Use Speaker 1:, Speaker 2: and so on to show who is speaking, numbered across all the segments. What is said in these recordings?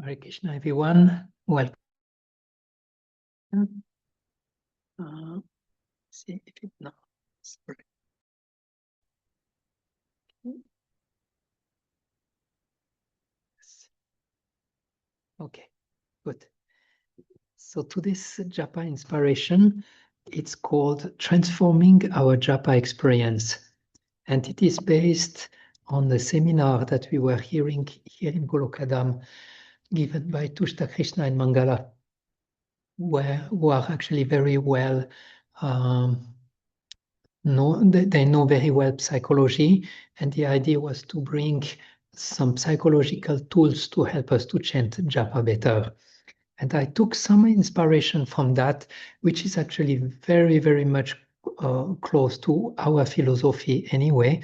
Speaker 1: Hare Krishna, everyone. Welcome. See if it no. Sorry. Yes. Okay, good. So today's Japa inspiration, it's called Transforming Our Japa Experience. And it is based on the seminar that we were hearing here in Golokadam, given by Tushta Krishna and Mangala, who are actually very well they know very well psychology, and the idea was to bring some psychological tools to help us to chant Japa better. And I took some inspiration from that, which is actually very, very much close to our philosophy anyway.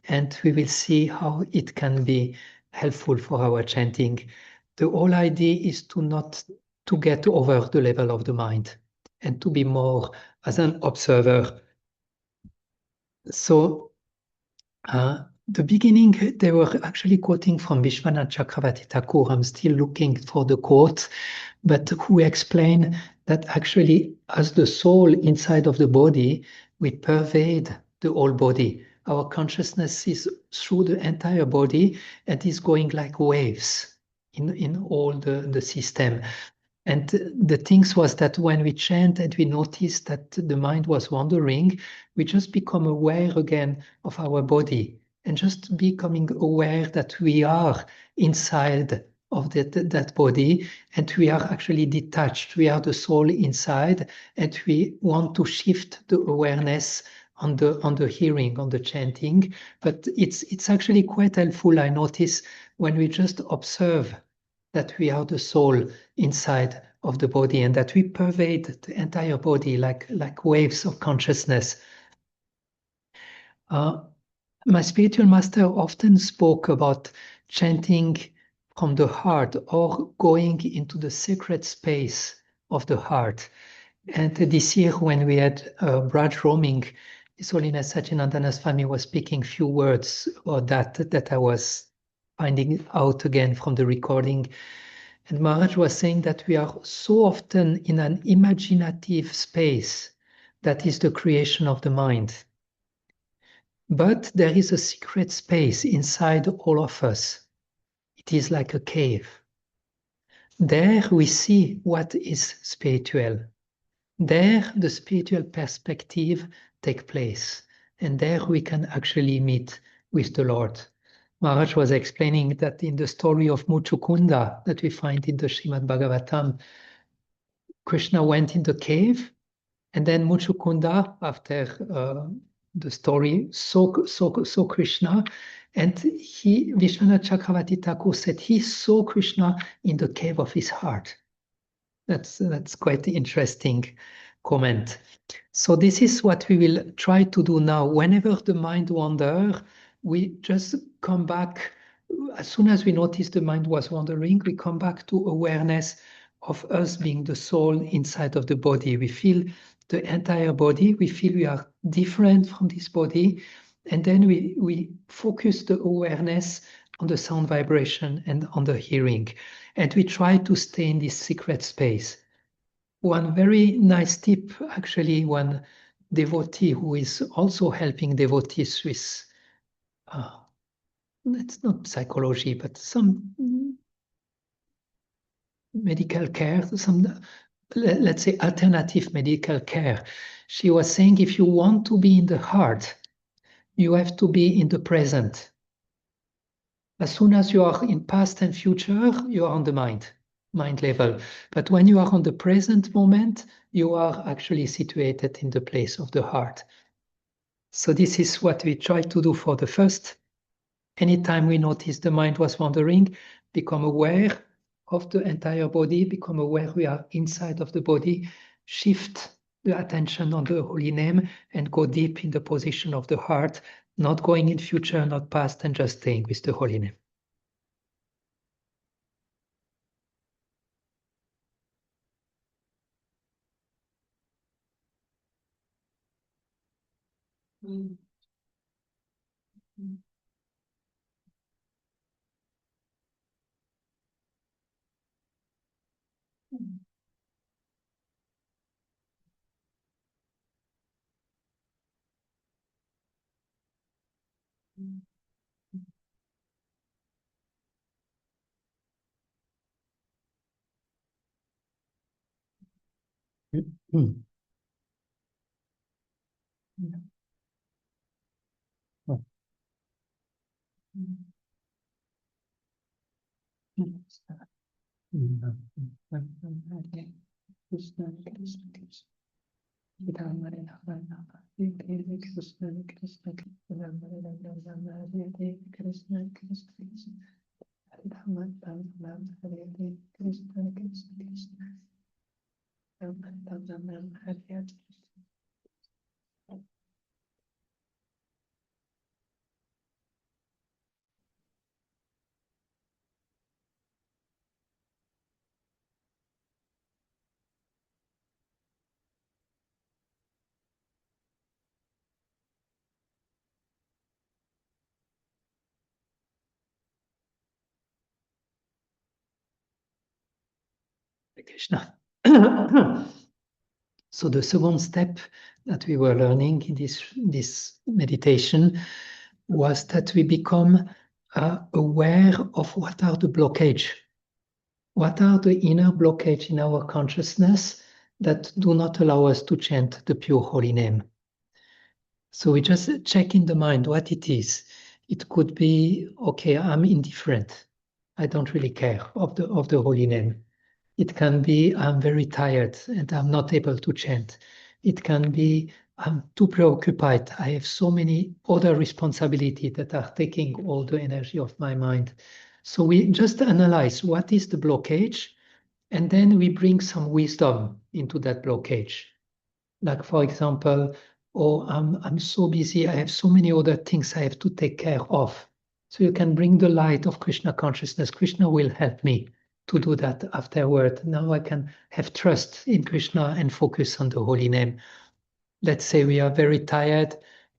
Speaker 1: And we will see how it can be helpful for our chanting. The whole idea is to get over the level of the mind and to be more as an observer. So the beginning, they were actually quoting from Vishwanath Chakravarti Thakur. I'm still looking for the quote, but who explained that actually as the soul inside of the body, we pervade the whole body. Our consciousness is through the entire body and is going like waves in all the system. And the things was that when we chant and we notice that the mind was wandering, we just become aware again of our body and just becoming aware that we are inside of that body and we are actually detached. We are the soul inside and we want to shift the awareness on the hearing, on the chanting. But it's actually quite helpful, I notice, when we just observe that we are the soul inside of the body and that we pervade the entire body like waves of consciousness. My spiritual master often spoke about chanting from the heart or going into the sacred space of the heart. And this year, when we had Braj roaming, His Holiness Sachinandana Swami was speaking few words about that I was finding out again from the recording. And Maharaj was saying that we are so often in an imaginative space that is the creation of the mind. But there is a secret space inside all of us. It is like a cave. There we see what is spiritual. There the spiritual perspective takes place. And there we can actually meet with the Lord. Maharaj was explaining that in the story of Muchukunda that we find in the Srimad Bhagavatam, Krishna went in the cave, and then Muchukunda, after the story, saw Krishna, and Vishwanath Chakravarti Thakur said he saw Krishna in the cave of his heart. That's quite interesting comment. So this is what we will try to do now. Whenever the mind wanders, we just come back. As soon as we notice the mind was wandering, we come back to awareness of us being the soul inside of the body. We feel the entire body. We feel we are different from this body. And then we focus the awareness on the sound vibration and on the hearing. And we try to stay in this secret space. One very nice tip, actually, one devotee who is also helping devotees with, it's not psychology, but some medical care, some, let's say, alternative medical care. She was saying if you want to be in the heart, you have to be in the present. As soon as you are in past and future, you are on the mind level. But when you are on the present moment, you are actually situated in the place of the heart. So this is what we try to do for the first. Anytime we notice the mind was wandering, become aware of the entire body, become aware we are inside of the body, shift the attention on the holy name and go deep in the position of the heart, not going in future, not past, and just staying with the holy name. Mm. Krishna. So the second step that we were learning in this meditation was that we become aware of what are the blockage. What are the inner blockage in our consciousness that do not allow us to chant the pure holy name? So we just check in the mind what it is. It could be, okay, I'm indifferent. I don't really care of the holy name. It can be, I'm very tired and I'm not able to chant. It can be, I'm too preoccupied. I have so many other responsibilities that are taking all the energy of my mind. So we just analyze what is the blockage, and then we bring some wisdom into that blockage. Like, for example, oh, I'm so busy, I have so many other things I have to take care of. So you can bring the light of Krishna consciousness. Krishna will help me to do that afterward. Now I can have trust in Krishna and focus on the holy name. Let's say we are very tired,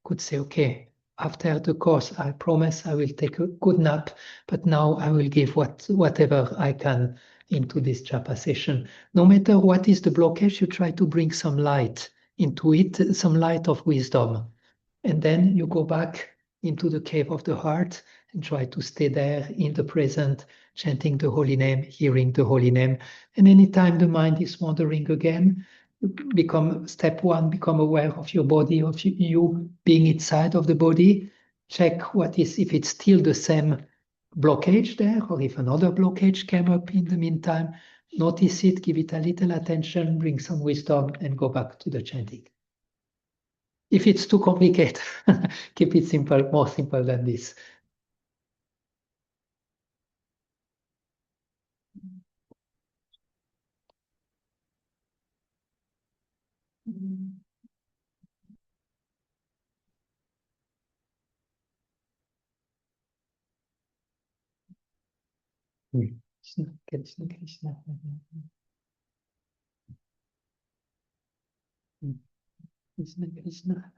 Speaker 1: could say, okay, after the course, I promise I will take a good nap, but now I will give whatever I can into this japa session. No matter what is the blockage, you try to bring some light into it, some light of wisdom. And then you go back into the cave of the heart and try to stay there in the present, chanting the holy name, hearing the holy name. And anytime the mind is wandering again, become step one, become aware of your body, of you being inside of the body. Check what is, if it's still the same blockage there, or if another blockage came up in the meantime. Notice it, give it a little attention, bring some wisdom, and go back to the chanting. If it's too complicated, keep it simple, more simple than this. Krishna, Krishna, Krishna. Krishna, Krishna.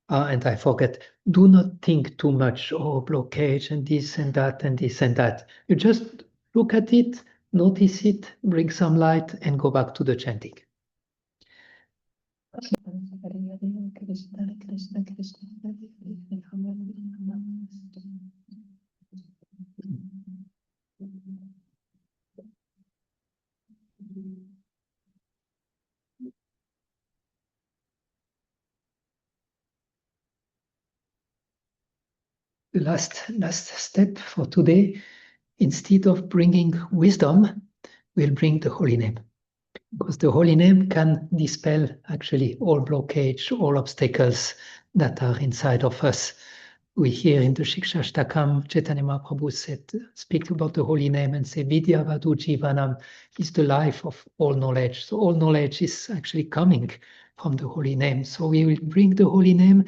Speaker 1: And I forget, do not think too much, oh, blockage and this and that and this and that. You just look at it, notice it, bring some light, and go back to the chanting. The last step for today, instead of bringing wisdom, we'll bring the holy name. Because the holy name can dispel actually all blockage, all obstacles that are inside of us. We hear in the Shikshashtakam, Chaitanya Mahaprabhu said, speak about the holy name and say, Vidya Vadu Jivanam is the life of all knowledge. So all knowledge is actually coming from the holy name. So we will bring the holy name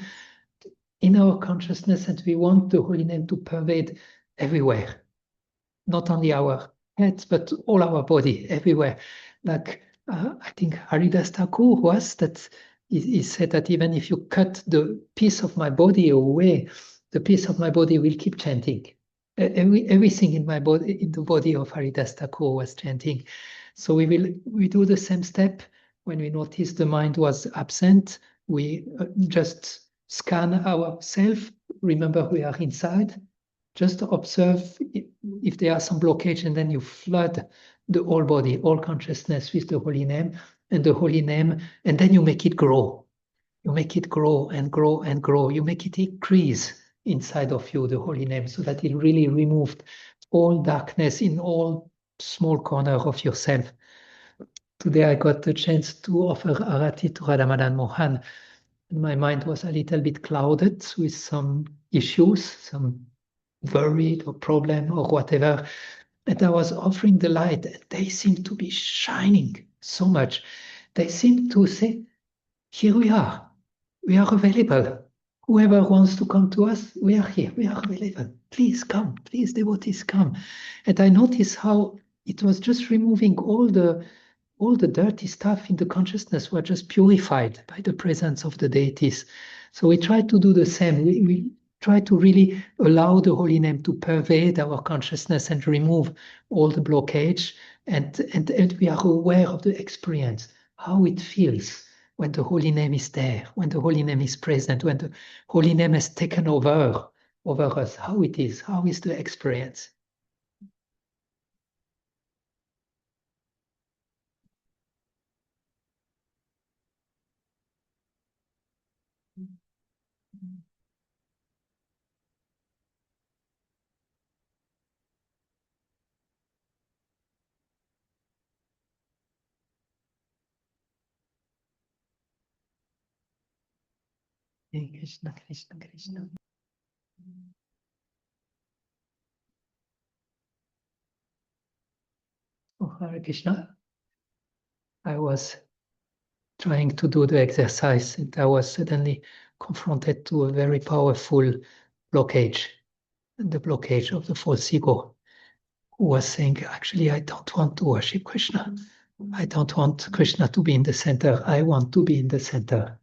Speaker 1: in our consciousness, and we want the holy name to pervade everywhere. Not only our heads, but all our body, everywhere. Like I think Haridas Thakur was that he said that even if you cut the piece of my body away, the piece of my body will keep chanting. Everything in my body, in the body of Haridas Thakur was chanting. So we do the same step. When we notice the mind was absent, we just scan ourselves. Remember, we are inside. Just observe if there are some blockage, and then you flood the whole body, all consciousness with the holy name, and the holy name, and then you make it grow. You make it grow and grow and grow. You make it increase inside of you, the holy name, so that it really removed all darkness in all small corner of yourself. Today I got the chance to offer Arati to Radha Madan Mohan. My mind was a little bit clouded with some issues, some worried or problem or whatever. And I was offering the light, and they seemed to be shining so much. They seemed to say, here we are available. Whoever wants to come to us, we are here, we are available. Please come, please, devotees, come. And I noticed how it was just removing all the dirty stuff in the consciousness were just purified by the presence of the deities. So we try to do the same. We try to really allow the holy name to pervade our consciousness and remove all the blockage. And we are aware of the experience, how it feels when the holy name is there, when the holy name is present, when the holy name has taken over us, how it is, how is the experience. Hare Krishna, Krishna, Krishna. Oh, Hare Krishna. I was trying to do the exercise, and I was suddenly confronted to a very powerful blockage, the blockage of the false ego, who was saying, actually, I don't want to worship Krishna. I don't want Krishna to be in the center. I want to be in the center.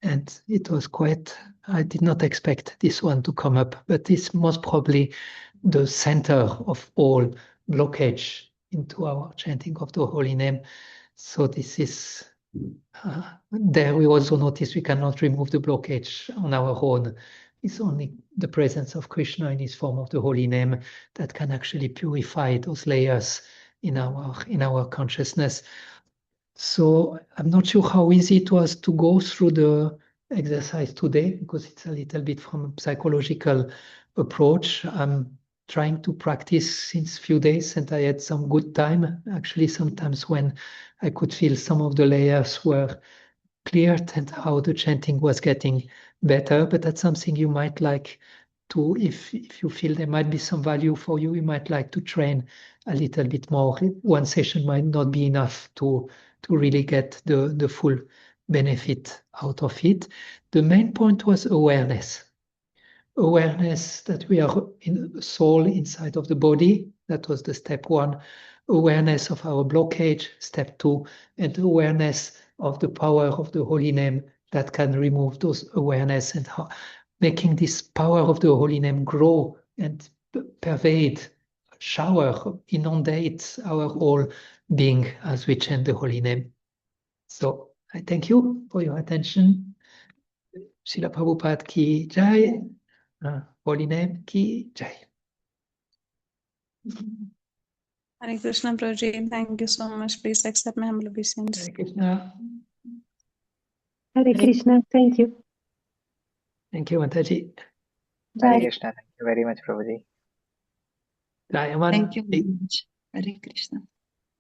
Speaker 1: And it was quite, I did not expect this one to come up, but this most probably the center of all blockage into our chanting of the holy name. So this is, there we also notice we cannot remove the blockage on our own. It's only the presence of Krishna in his form of the holy name that can actually purify those layers in our consciousness. So I'm not sure how easy it was to go through the exercise today, because it's a little bit from a psychological approach. I'm trying to practice since few days, and I had some good time. Actually, sometimes when I could feel some of the layers were cleared and how the chanting was getting better. But that's something you might like to, if you feel there might be some value for you, you might like to train a little bit more. One session might not be enough to really get the full benefit out of it. The main point was awareness. Awareness that we are in soul inside of the body. That was the step one. Awareness of our blockage, step two, and awareness of the power of the holy name that can remove those awareness, and how, making this power of the holy name grow and pervade, shower, inundate our whole being as we chant the holy name. So I thank you for your attention. Srila Prabhupada ki jai. Holy name ki jai.
Speaker 2: Hare Krishna, Prabhuji. Thank you so much. Please accept my humble obeisance.
Speaker 1: Hare Krishna.
Speaker 3: Hare Krishna. Thank you.
Speaker 1: Thank you, Mataji.
Speaker 4: Hare Krishna. Thank you very much, Prabhuji.
Speaker 1: Jai Aman.
Speaker 5: Thank you very much. Hare Krishna.